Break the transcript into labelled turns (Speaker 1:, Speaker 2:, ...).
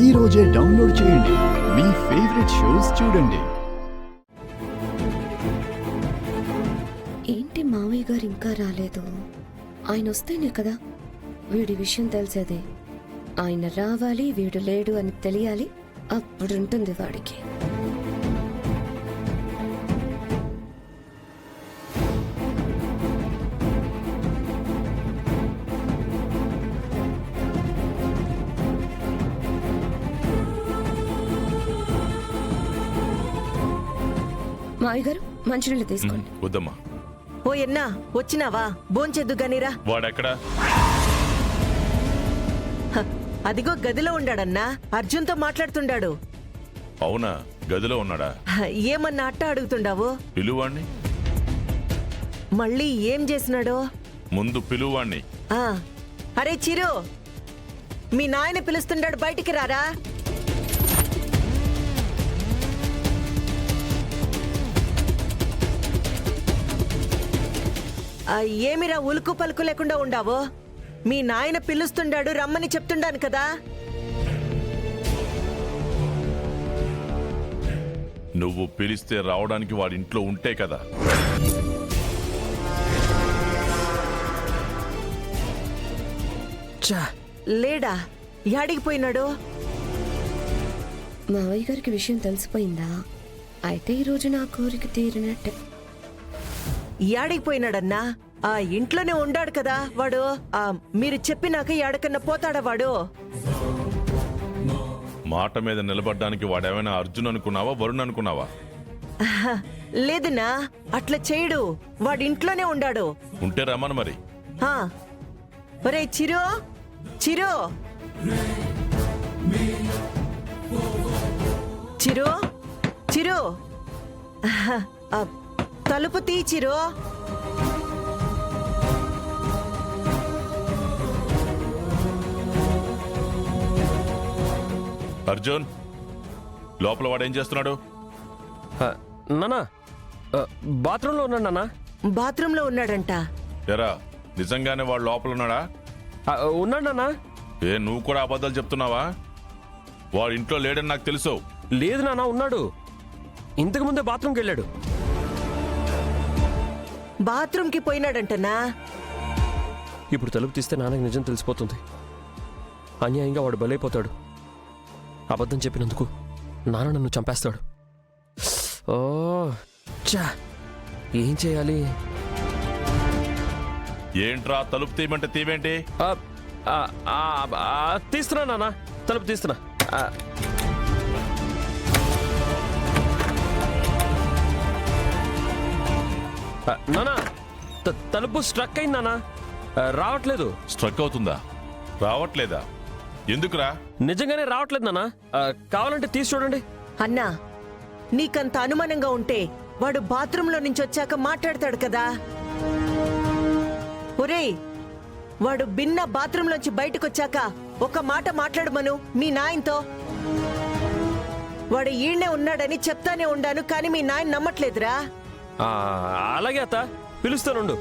Speaker 1: ఈ రోజే డౌన్లోడ్ చేయండి. మీ ఫేవరెట్ షోస్ చూడండి.
Speaker 2: ఏంటి మావయ్య గారు ఇంకా రాలేదు? ఆయన వస్తేనే కదా వీడి విషయం తెలిసేది. ఆయన రావాలి, వీడు లేడు అని తెలియాలి. అప్పుడుంటుంది వాడికి. మావయ్య గారు మంచినీళ్ళు తీసుకోండి.
Speaker 3: వద్దమ్మా.
Speaker 4: ఓ ఎన్నా వచ్చినావా? భోంచెద్దు గనిరా.
Speaker 3: వాడెక్కడా?
Speaker 4: అదిగో గదిలో ఉండాడన్నా. అర్జున్తో మాట్లాడుతుండాడు.
Speaker 3: అవునా? గదిలో ఉన్నాడా?
Speaker 4: ఏమన్నా అట్ట అడుగుతుండావు?
Speaker 3: పిలువాణ్ణి.
Speaker 4: మళ్ళీ ఏం చేసినాడో?
Speaker 3: ముందు పిలువాణ్ణి.
Speaker 4: అరే చిరు, మీ నాయన పిలుస్తుండాడు, బయటికి రారా. ఏమిరా ఉలుకు పలుకు లేకుండా ఉండావు? మీ నాయన పిలుస్తుండాడు, రమ్మని చెప్తుండాను కదా.
Speaker 3: నువ్వు పిలిస్తే రావడానికి వాడింట్లో ఉంటే కదా.
Speaker 4: లేడా? యాడికి పోయినాడు?
Speaker 2: మావయ్య గారికి విషయం తెలిసిపోయిందా? అయితే ఈరోజు నా కోరిక తీరినట్టే.
Speaker 4: యాడికి పోయినాడన్నా? ఇంట్లోనే ఉండాడు కదా వాడు. మీరు చెప్పినాక యాడకన్నా పోతాడా వాడు?
Speaker 3: మాట మీద నిలబడ్డానికి వాడేమైనా అర్జున్ అనుకున్నావా, వరుణ్ అనుకున్నావా?
Speaker 4: లేదన్నా, అట్లా చేయడు. వాడింట్లోనే ఉండాడు.
Speaker 3: ఉంటే రమ్మను మరి.
Speaker 4: ఒరే చిరు, చిరు, చిరు, చిరు, తలుపు తీ చిరు.
Speaker 3: అర్జున్, లోపల వాడేం చేస్తున్నాడు?
Speaker 5: నానా, బాత్రూంలో ఉన్నాడు నానా.
Speaker 4: బాత్రూంలో ఉన్నాడంట.
Speaker 3: ఎరా, నిజంగానే వాడు లోపల ఉన్నాడా?
Speaker 5: ఉన్నాడు నానా.
Speaker 3: నువ్వు కూడా అబద్ధాలు చెప్తున్నావా? వాడు ఇంట్లో లేడని నాకు తెలుసు.
Speaker 5: లేదు నానా, ఉన్నాడు. ఇంతకు ముందే బాత్రూంకి వెళ్ళాడు.
Speaker 4: బాత్రూంకి పోయినాడంటనా?
Speaker 5: ఇప్పుడు తలుపు తీస్తే నాన్నకి నిజం తెలిసిపోతుంది. అన్యాయంగా వాడు బలైపోతాడు. అబద్ధం చెప్పినందుకు నాన్న నన్ను చంపేస్తాడు. ఓ చా, ఏం చేయాలి?
Speaker 3: ఏంట్రా, తలుపు తీయమంటే తీవేంటి?
Speaker 5: తీస్తున్నా నాన్న, తలుపు తీస్తున్నా. నానా, తలుపు స్ట్రక్ అయింది నానా, రావట్లేదు.
Speaker 3: స్ట్రక్ అవుతుందా? రావట్లేదా? ఎందుకురా?
Speaker 5: నిజంగానే రావట్లేదు నానా. కావాలంటే తీసి చూడండి.
Speaker 4: అన్నా, నీకంత అనుమానంగా ఉంటే వాడు బాత్రూంలో నుంచి వచ్చాక మాట్లాడతాడు కదా. ఒరేయ్, వాడు బిన్న బాత్రూంలోంచి బయటకొచ్చాక ఒక మాట మాట్లాడమను మీ నాయనతో. వాడు ఈయనే ఉన్నాడని చెప్తానే ఉండాను, కానీ మీ నాయన నమ్మట్లేదురా.
Speaker 5: అలాగే అత్త, పిలుస్తానుండు.